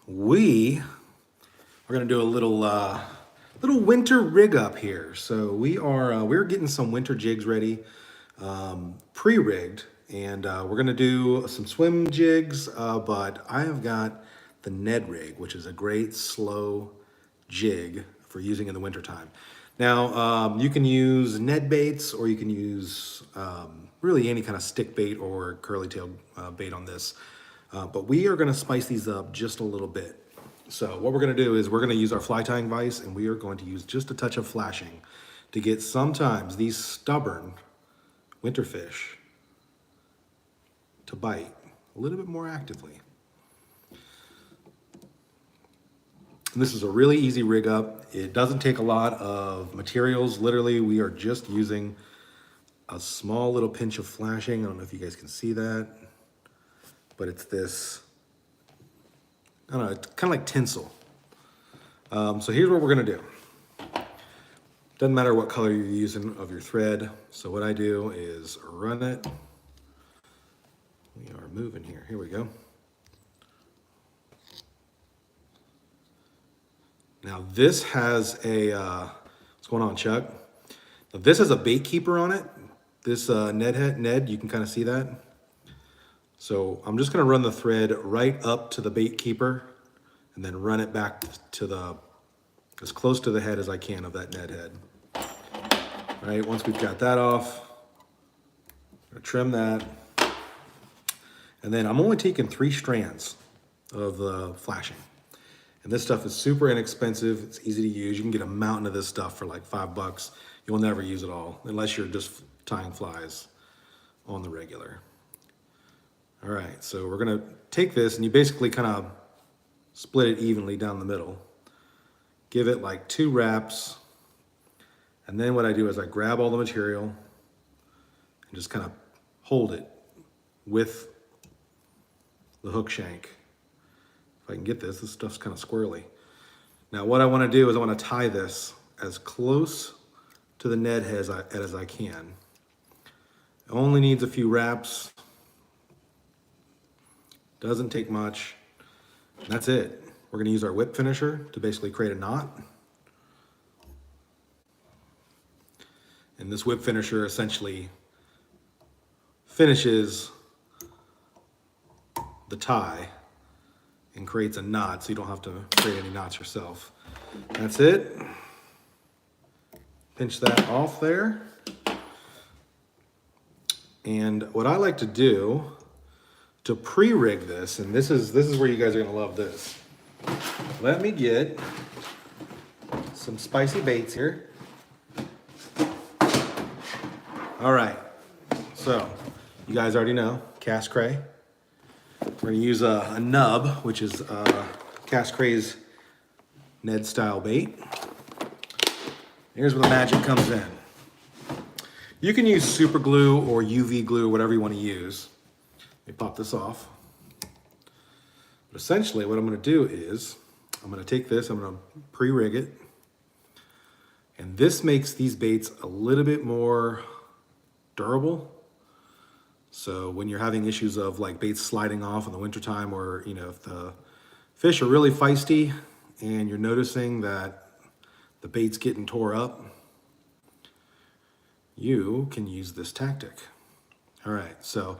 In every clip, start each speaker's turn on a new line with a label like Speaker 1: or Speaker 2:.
Speaker 1: we are going to do a little winter rig up here. So we're getting some winter jigs ready, pre-rigged, and we're going to do some swim jigs. But I have got the Ned Rig, which is a great slow jig for using in the wintertime. Now you can use Ned baits, or you can use really any kind of stick bait or curly tail bait on this. But we are going to spice these up just a little bit. So what we're going to do is we're going to use our fly tying vise, and we are going to use just a touch of flashing to get sometimes these stubborn winter fish to bite a little bit more actively. And this is a really easy rig up. It doesn't take a lot of materials. Literally, we are just using a small little pinch of flashing. I don't know if you guys can see that, but it's this, I don't know, it's kind of like tinsel. So here's what we're gonna do. Doesn't matter what color you're using of your thread. So what I do is run it. We are moving here, here we go. Now this has a, what's going on, Chuck? Now this has a bait keeper on it. This Ned, you can kind of see that. So I'm just gonna run the thread right up to the bait keeper and then run it back to as close to the head as I can of that Ned head. All right, once we've got that off, I'm gonna trim that. And then I'm only taking 3 strands of the flashing. And this stuff is super inexpensive. It's easy to use. You can get a mountain of this stuff for like $5. You'll never use it all unless you're just tying flies on the regular. All right, so we're gonna take this and you basically kind of split it evenly down the middle. Give it like 2 wraps. And then what I do is I grab all the material and just kind of hold it with the hook shank. If I can get this stuff's kind of squirrely. Now what I want to do is I want to tie this as close to the Ned head as I can. It only needs a few wraps. Doesn't take much. That's it. We're going to use our whip finisher to basically create a knot. And this whip finisher essentially finishes the tie and creates a knot, so you don't have to create any knots yourself. That's it. Pinch that off there. And what I like to do to pre-rig this, and this is where you guys are gonna love this. Let me get some spicy baits here. All right, so you guys already know, CAST CRAY. We're gonna use a nub, which is CAST CRAY's Ned style bait. Here's where the magic comes in. You can use super glue or UV glue, whatever you want to use. Let me pop this off. But essentially what I'm gonna do is, I'm gonna take this, I'm gonna pre-rig it. And this makes these baits a little bit more durable. So when you're having issues of like baits sliding off in the wintertime, or you know, if the fish are really feisty and you're noticing that the bait's getting tore up, you can use this tactic. All right, so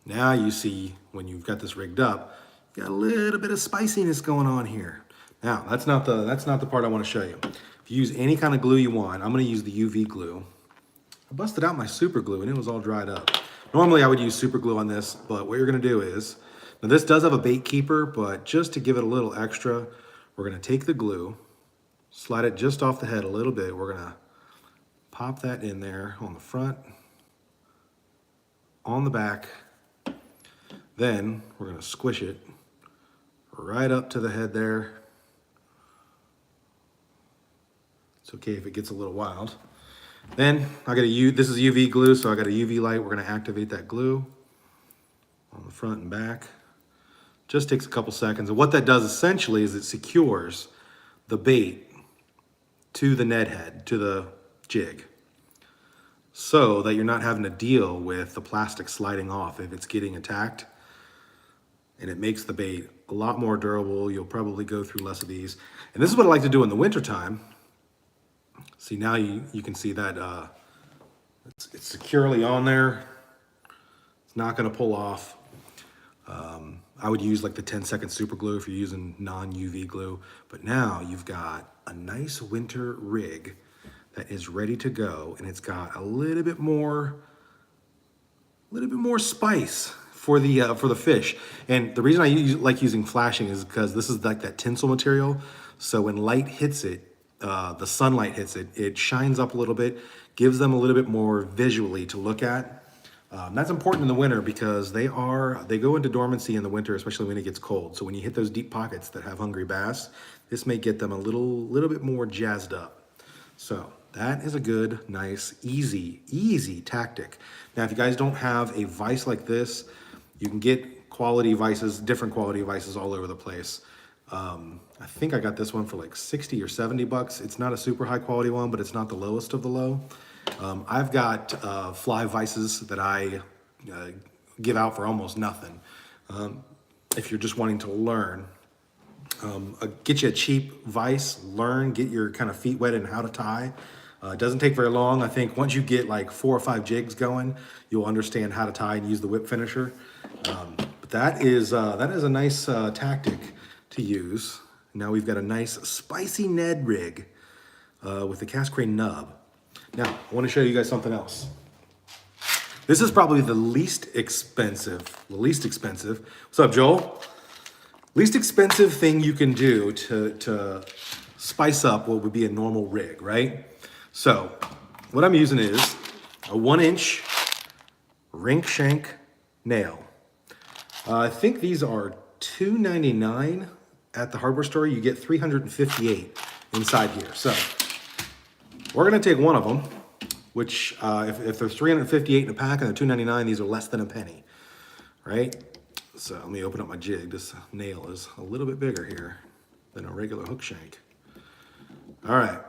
Speaker 1: now you see when you've got this rigged up, you got a little bit of spiciness going on here. Now, that's not the part I want to show you. If you use any kind of glue you want, I'm going to use the UV glue. I busted out my super glue and it was all dried up. Normally I would use super glue on this, but what you're going to do is, now this does have a bait keeper, but just to give it a little extra, we're going to take the glue, slide it just off the head a little bit. We're going to pop that in there on the front, on the back. Then we're going to squish it right up to the head there. It's okay if it gets a little wild. Then I got this is UV glue, so I got a UV light. We're gonna activate that glue on the front and back. Just takes a couple seconds. And what that does essentially is it secures the bait to the Ned head, to the jig. so that you're not having to deal with the plastic sliding off if it's getting attacked. And it makes the bait a lot more durable. You'll probably go through less of these. And this is what I like to do in the wintertime. See, now you can see that it's securely on there. It's not gonna pull off. I would use like the 10-second super glue if you're using non-UV glue. But now you've got a nice winter rig that is ready to go, and it's got a little bit more spice for the fish. And the reason I like using flashing is because this is like that tinsel material. So when light hits it, the sunlight hits it, it shines up a little bit, gives them a little bit more visually to look at. That's important in the winter because they go into dormancy in the winter, especially when it gets cold. So when you hit those deep pockets that have hungry bass, this may get them a little bit more jazzed up. So that is a good, nice, easy tactic. Now, if you guys don't have a vise like this, you can get quality vices, different quality vices all over the place. I think I got this one for like 60 or 70 bucks. It's not a super high quality one, but it's not the lowest of the low. I've got fly vices that I give out for almost nothing. If you're just wanting to learn, get you a cheap vise, get your kind of feet wet in how to tie. It doesn't take very long. I think once you get like 4 or 5 jigs going, you'll understand how to tie and use the whip finisher. But that is a nice tactic to use. Now we've got a nice spicy Ned Rig with the CAST CRAY nub. Now, I want to show you guys something else. This is probably the least expensive. What's up, Joel? Least expensive thing you can do to spice up what would be a normal rig, right? So, what I'm using is a 1-inch rink shank nail. I think these are $2.99 at the hardware store. You get 358 inside here. So, we're gonna take one of them, which if there's 358 in a pack and they're $2.99, these are less than a penny, right? So let me open up my jig. This nail is a little bit bigger here than a regular hook shank. All right,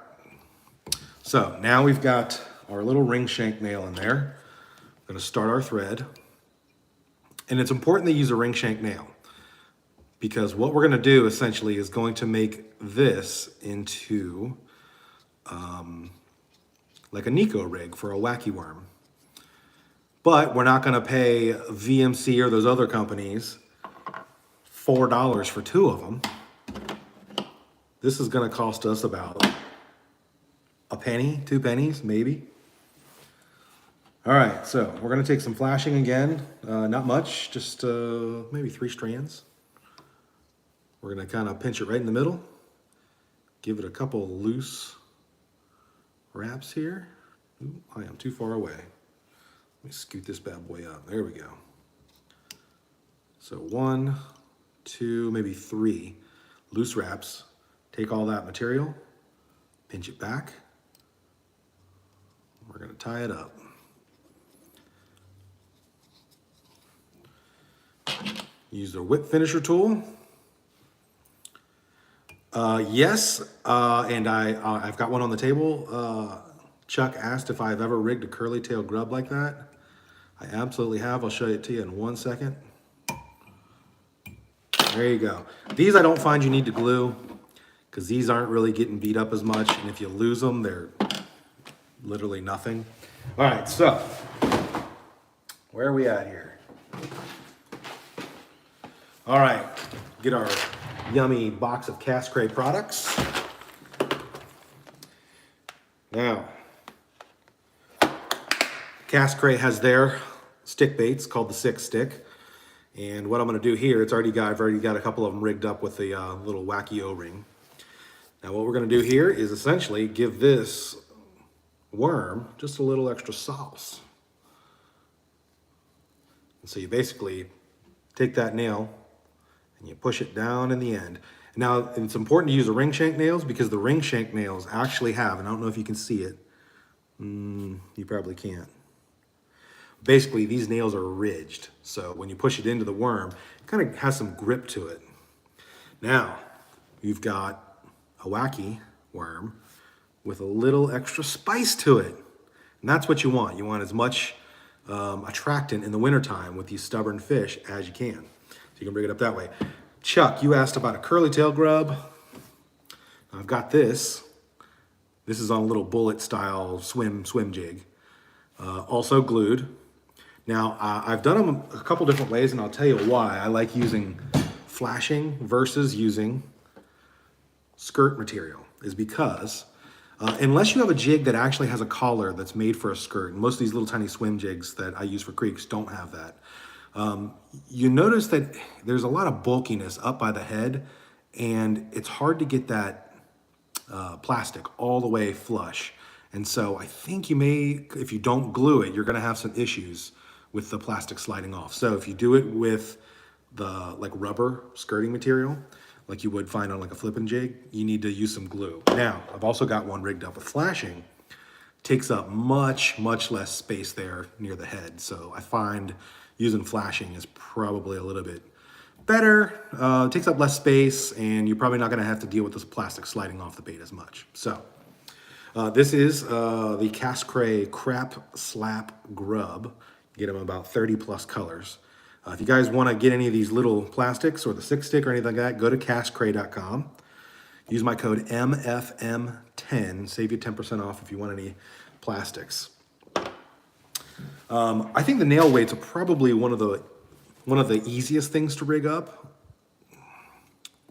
Speaker 1: so now we've got our little ring shank nail in there. We're gonna start our thread. And it's important to use a ring shank nail because what we're gonna do essentially is going to make this into like a Nico rig for a wacky worm. But we're not gonna pay VMC or those other companies $4 for 2 of them. This is gonna cost us about a penny, 2 pennies, maybe. All right, so we're gonna take some flashing again. Not much, just maybe 3 strands. We're gonna kind of pinch it right in the middle. Give it a couple loose wraps here. Ooh, I am too far away. Let me scoot this bad boy up. There we go. So 1, 2, maybe 3 loose wraps. Take all that material, pinch it back. We're gonna tie it up. Use the whip finisher tool. Yes, and I've got one on the table. Chuck asked if I've ever rigged a curly tail grub like that. I absolutely have. I'll show it to you in 1 second. There you go. These I don't find you need to glue because these aren't really getting beat up as much. And if you lose them, they're literally nothing. All right, so where are we at here? All right, get our yummy box of CAST CRAY products. Now, CAST CRAY has their stick baits called the 6 stick. And what I'm gonna do here, I've already got a couple of them rigged up with the little wacky O-ring. Now what we're gonna do here is essentially give this worm just a little extra sauce. And so you basically take that nail and you push it down in the end. Now, it's important to use the ring shank nails because the ring shank nails actually have, and I don't know if you can see it, you probably can't. Basically, these nails are ridged. So when you push it into the worm, it kind of has some grip to it. Now, you've got a wacky worm with a little extra spice to it. And that's what you want. You want as much attractant in the wintertime with these stubborn fish as you can. So you can bring it up that way. Chuck, you asked about a curly tail grub. I've got this. This is on a little bullet style swim jig. Also glued. Now, I've done them a couple different ways, and I'll tell you why. I like using flashing versus using skirt material, is because unless you have a jig that actually has a collar that's made for a skirt, and most of these little tiny swim jigs that I use for creeks don't have that, you notice that there's a lot of bulkiness up by the head, and it's hard to get that plastic all the way flush. And so I think you may, if you don't glue it, you're gonna have some issues with the plastic sliding off. So if you do it with the like rubber skirting material, like you would find on like a flipping jig, you need to use some glue. Now, I've also got one rigged up with flashing. Takes up much less space there near the head. So I find using flashing is probably a little bit better. Takes up less space, and you're probably not gonna have to deal with this plastic sliding off the bait as much. So this is the CAST CRAY Crap Slap Grub. You get them in about 30 plus colors. If you guys want to get any of these little plastics or the 6-stick or anything like that, go to castcray.com. Use my code MFM10. Save you 10% off if you want any plastics. I think the nail weights are probably one of the easiest things to rig up.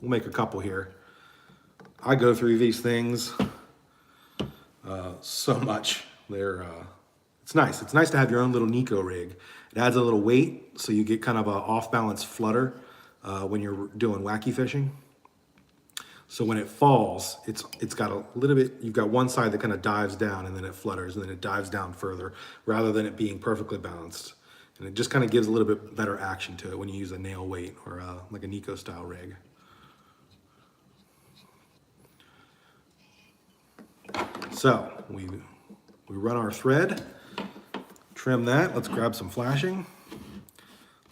Speaker 1: We'll make a couple here. I go through these things so much. It's nice. It's nice to have your own little Nico rig. It adds a little weight, so you get kind of a off-balance flutter when you're doing wacky fishing. So when it falls, it's got a little bit, you've got one side that kind of dives down and then it flutters and then it dives down further rather than it being perfectly balanced. And it just kind of gives a little bit better action to it when you use a nail weight or like a Nico style rig. So we run our thread, trim that. Let's grab some flashing.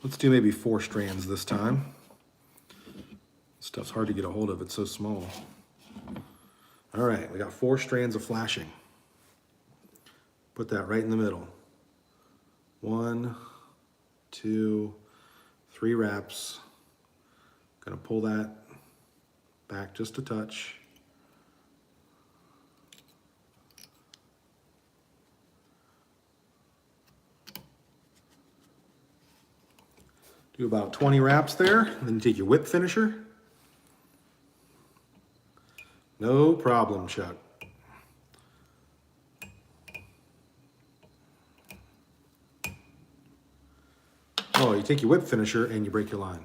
Speaker 1: Let's do maybe 4 strands this time. Stuff's hard to get a hold of, it's so small. All right, we got 4 strands of flashing. Put that right in the middle. 1, 2, 3 wraps. Gonna pull that back just a touch. Do about 20 wraps there, then you take your whip finisher. No problem, Chuck. Oh, you take your whip finisher and you break your line.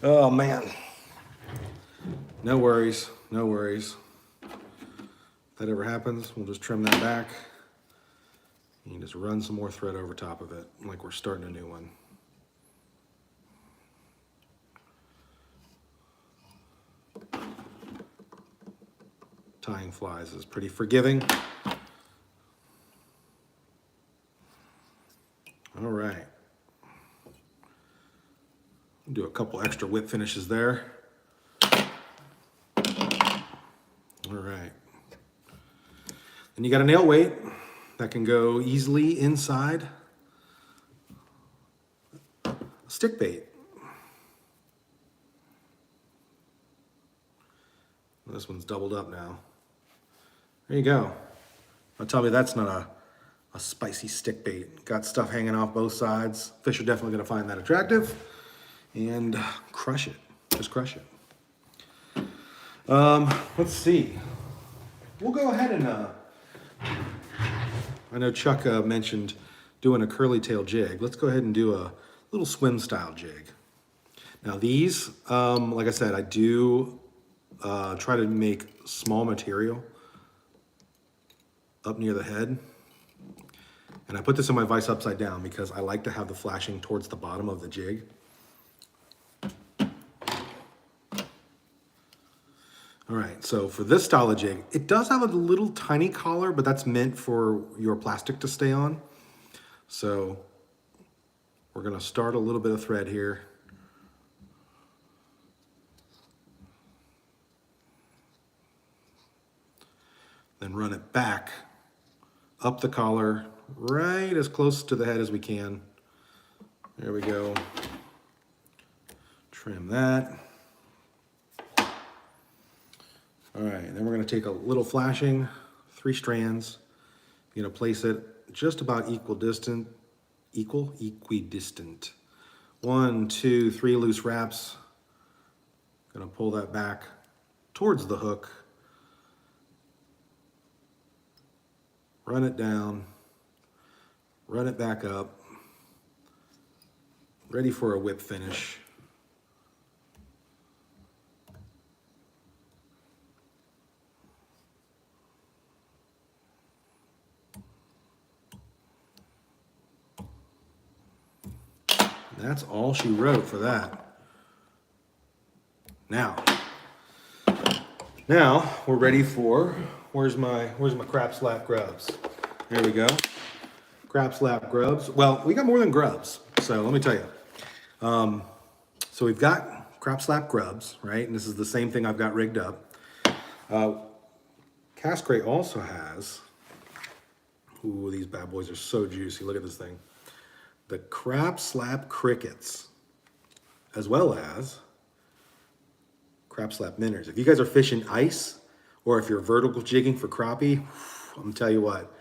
Speaker 1: Oh man. No worries, no worries. If that ever happens, we'll just trim that back. You just run some more thread over top of it, like we're starting a new one. Tying flies is pretty forgiving. All right. Do a couple extra whip finishes there. All right. Then you got a nail weight that can go easily inside a stick bait. This one's doubled up now. There you go. Now tell me that's not a spicy stick bait. Got stuff hanging off both sides. Fish are definitely gonna find that attractive and crush it, just crush it. Let's see. We'll go ahead and, I know Chuck mentioned doing a curly tail jig. Let's go ahead and do a little swim style jig. Now these, like I said, I do try to make small material up near the head. And I put this in my vise upside down because I like to have the flashing towards the bottom of the jig. All right, so for this style of jig, it does have a little tiny collar, but that's meant for your plastic to stay on. So we're gonna start a little bit of thread here. Then and run it back up the collar, right as close to the head as we can. There we go. Trim that. All right, then we're gonna take a little flashing, 3 strands. You're gonna place it just about equidistant. 1, 2, 3 loose wraps. Gonna pull that back towards the hook. Run it down, run it back up. Ready for a whip finish. That's all she wrote for that. Now we're ready for, where's my crab slap grubs? There we go. Crab slap grubs. Well, we got more than grubs, so let me tell you. So we've got crab slap grubs, right? And this is the same thing I've got rigged up. CAST CRAY also has, ooh, these bad boys are so juicy. Look at this thing. The crab slap crickets, as well as crab slap minnows. If you guys are fishing ice, or if you're vertical jigging for crappie, I'm gonna tell you what,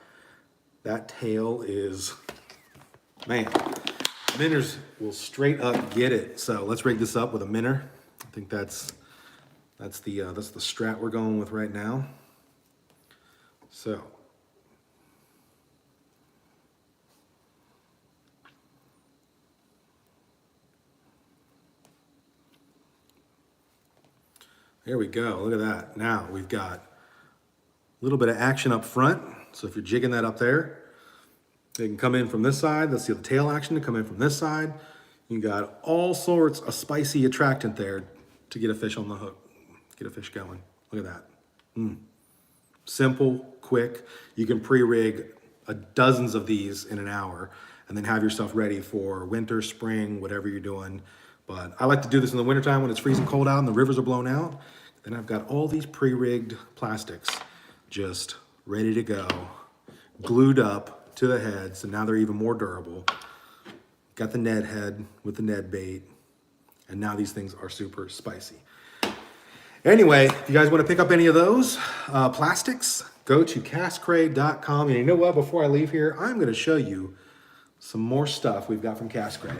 Speaker 1: that tail is, man, minnows will straight up get it. So let's rig this up with a minnow. I think that's the strat we're going with right now. So there we go, look at that. Now we've got a little bit of action up front. So if you're jigging that up there, they can come in from this side. Let's see the tail action to come in from this side. You got all sorts of spicy attractant there to get a fish on the hook, get a fish going. Look at that. Simple, quick. You can pre-rig dozens of these in an hour and then have yourself ready for winter, spring, whatever you're doing. But I like to do this in the wintertime when it's freezing cold out and the rivers are blown out. Then I've got all these pre-rigged plastics just ready to go, glued up to the head, so now they're even more durable. Got the Ned head with the Ned bait, and now these things are super spicy. Anyway, if you guys want to pick up any of those plastics, go to castcray.com. And you know what? Before I leave here, I'm going to show you some more stuff we've got from CAST CRAY.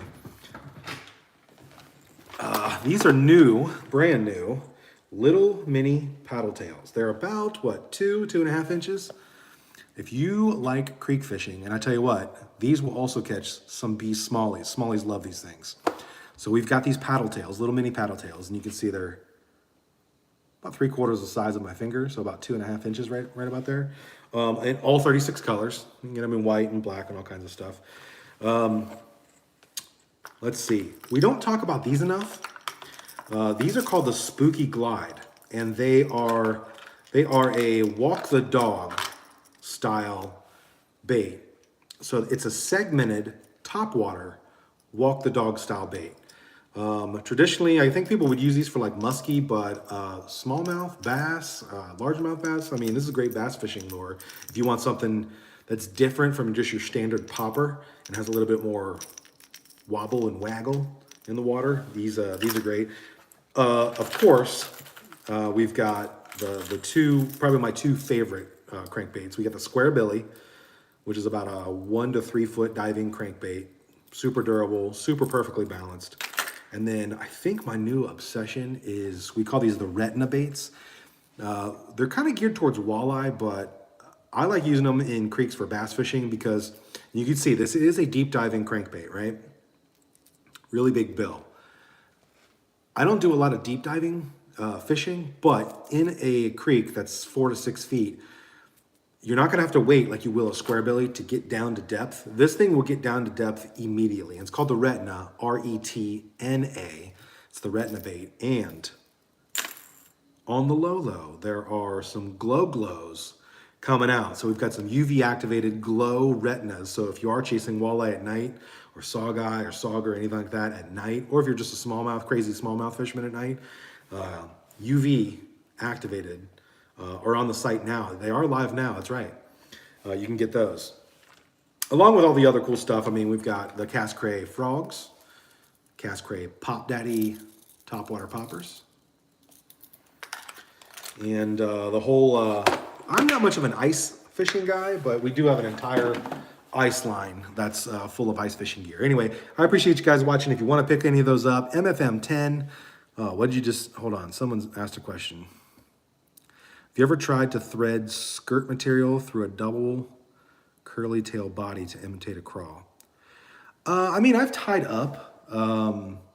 Speaker 1: These are new, brand new, little mini paddle tails. They're about, what, 2.5 inches? If you like creek fishing, and I tell you what, these will also catch some beast smallies. Smallies love these things. So we've got these paddle tails, little mini paddle tails, and you can see they're about 3/4 the size of my finger, so about 2.5 inches, right about there. In all 36 colors. You can get them in white and black and all kinds of stuff. Let's see. We don't talk about these enough. These are called the Spooky Glide, and they are a walk the dog style bait. So it's a segmented topwater walk the dog style bait. Traditionally, I think people would use these for like muskie, but smallmouth bass, largemouth bass. I mean, this is a great bass fishing lure. If you want something that's different from just your standard popper and has a little bit more wobble and waggle in the water, these are great. Of course, we've got the two, probably my two favorite crankbaits. We got the Square Billy, which is about a 1 to 3 foot diving crankbait, super durable, super perfectly balanced. And then I think my new obsession is, we call these the Retina Baits. They're kind of geared towards walleye, but I like using them in creeks for bass fishing because you can see this is a deep diving crankbait, right? Really big bill. I don't do a lot of deep diving fishing, but in a creek that's 4 to 6 feet, you're not gonna have to wait like you will a square belly to get down to depth. This thing will get down to depth immediately. And it's called the Retina, R-E-T-N-A. It's the Retina bait. And on the low, there are some glows coming out. So we've got some UV activated glow retinas. So if you are chasing walleye at night, or sawguy or sauger, anything like that at night, or if you're just a crazy smallmouth fisherman at night, UV activated are on the site now. They are live now, that's right. You can get those. Along with all the other cool stuff, I mean, we've got the CAST CRAY frogs, CAST CRAY Pop Daddy topwater poppers, and the whole, I'm not much of an ice fishing guy, but we do have an entire ice line that's full of ice fishing gear. Anyway, I appreciate you guys watching. If you want to pick any of those up, MFM 10. What did you just, hold on, someone's asked a question. Have you ever tried to thread skirt material through a double curly tail body to imitate a crawl? I mean, I've tied up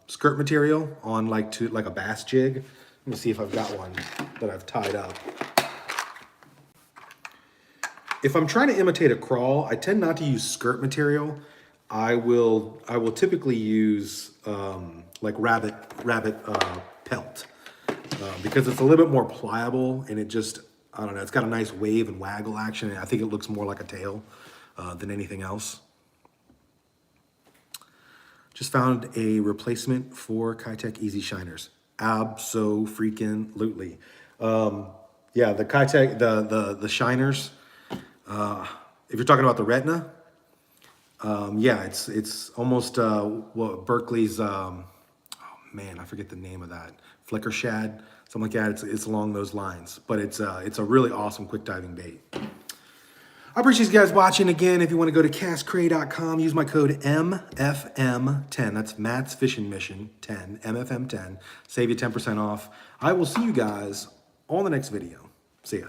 Speaker 1: skirt material on like a bass jig. Let me see if I've got one that I've tied up. If I'm trying to imitate a crawl, I tend not to use skirt material. I will typically use like rabbit pelt because it's a little bit more pliable, and it just, I don't know, it's got a nice wave and waggle action, and I think it looks more like a tail than anything else. Just found a replacement for Kitech Easy Shiners. Abso-freaking-lutely. Yeah, the Kitech, the Shiners, if you're talking about the Retina, yeah, it's almost what Berkeley's, oh man, I forget the name of that, flicker shad, something like that. It's along those lines, but it's a really awesome quick diving bait. I appreciate you guys watching. Again, if you want to go to castcray.com, use my code MFM10. That's Matt's Fishing Mission 10, MFM10. Save you 10% off. I will see you guys on the next video. See ya.